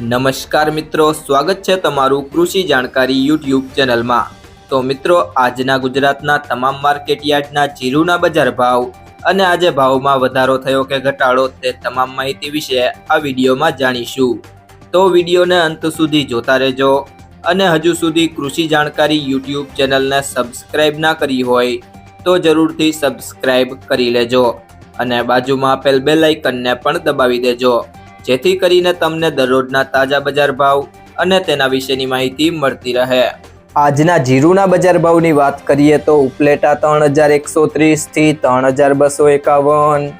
નમસ્કાર મિત્રો, સ્વાગત છે તમારું કૃષિ જાણકારી યુટ્યુબ ચેનલમાં। તો મિત્રો, આજના ગુજરાતના તમામ માર્કેટ યાર્ડના જીરુના બજાર ભાવ અને આજે ભાવમાં વધારો થયો કે ઘટાડો તે તમામ માહિતી વિશે આ વિડીયોમાં જાણીશું। તો વિડીયોને અંત સુધી જોતા રહેજો અને હજુ સુધી કૃષિ જાણકારી યુટ્યુબ ચેનલને સબસ્ક્રાઇબ ના કરી હોય તો જરૂરથી સબસ્ક્રાઇબ કરી લેજો અને બાજુમાં આપેલ બેલ આઇકનને પણ દબાવી દેજો, જેથી કરીને તમને દરરોજના તાજા બજાર ભાવ અને તેના વિશેની માહિતી મળતી રહે। આજના જીરુના બજાર ભાવની વાત કરીએ તો ઉપલેટા 3130 થી 3251,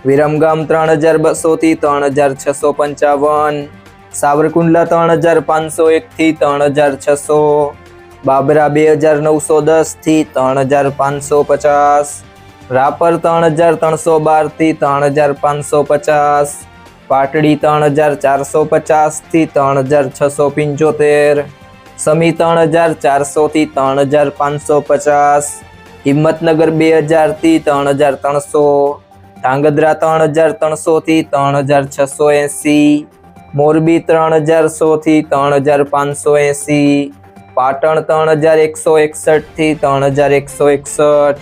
વિરમગામ 3200 થી 3655, સાવરકુંડલા 3501 થી 3600, બાબરા 2910 થી 3550, રાપર 3312 થી 3550, પાટડી 3450 થી 3675, સમી 3400 થી 3550, હિંમતનગર 2000 થી 3300, ધાંગધ્રા 3300 થી 3680, મોરબી 3100 થી 3580, પાટણ 3161 થી 3161,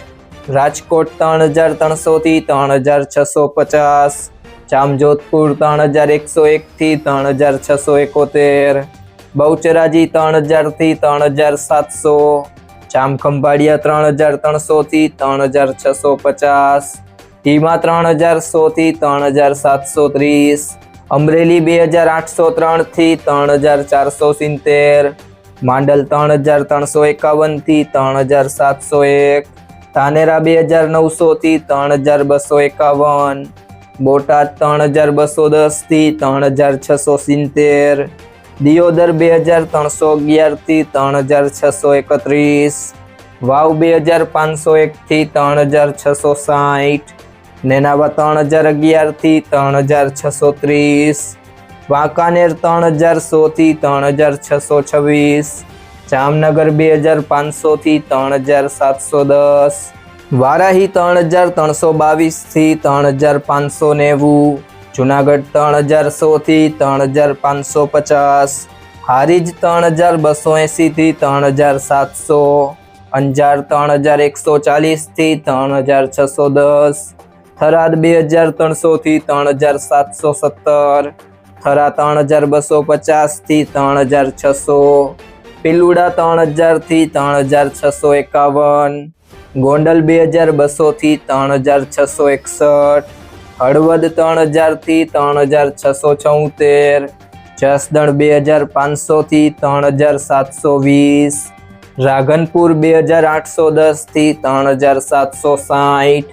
રાજકોટ 3300 થી 3650, જામજોધપુર 3101 થી 3671, બહુચરાજી 3000 થી 3700, જામખંભાળિયા 3300 થી 3650, ધીમા 3100 થી 3730, અમરેલી 2803 થી 3470, માંડલ 3351 થી 3701, ધાનેરા 2900 થી 3251, બોટાદ 3210 થી 3670, દિયોદર 2311 થી 3631, વાવ 2501 થી 3660, નેનાવા 3011 થી 3630, વાંકાનેર 3100 થી 3626, જામનગર 2500 થી 3710, વારાહી 3322 થી 3590, જુનાગઢ 3100 થી 3550, હારીજ 3280 થી 3700, અંજાર 3140 થી 3610, થરાદ 2300 થી 3717, થરા 3250 થી 3600, પિલુડા 3000 થી 3651, ગોંડલ 2200 થી 3661, હળવદ 3000 થી 3674, જસદણ 2500 થી 3720, રાધનપુર 2810 થી 3760,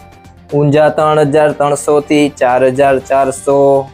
ઊંઝા 3300 થી 4400,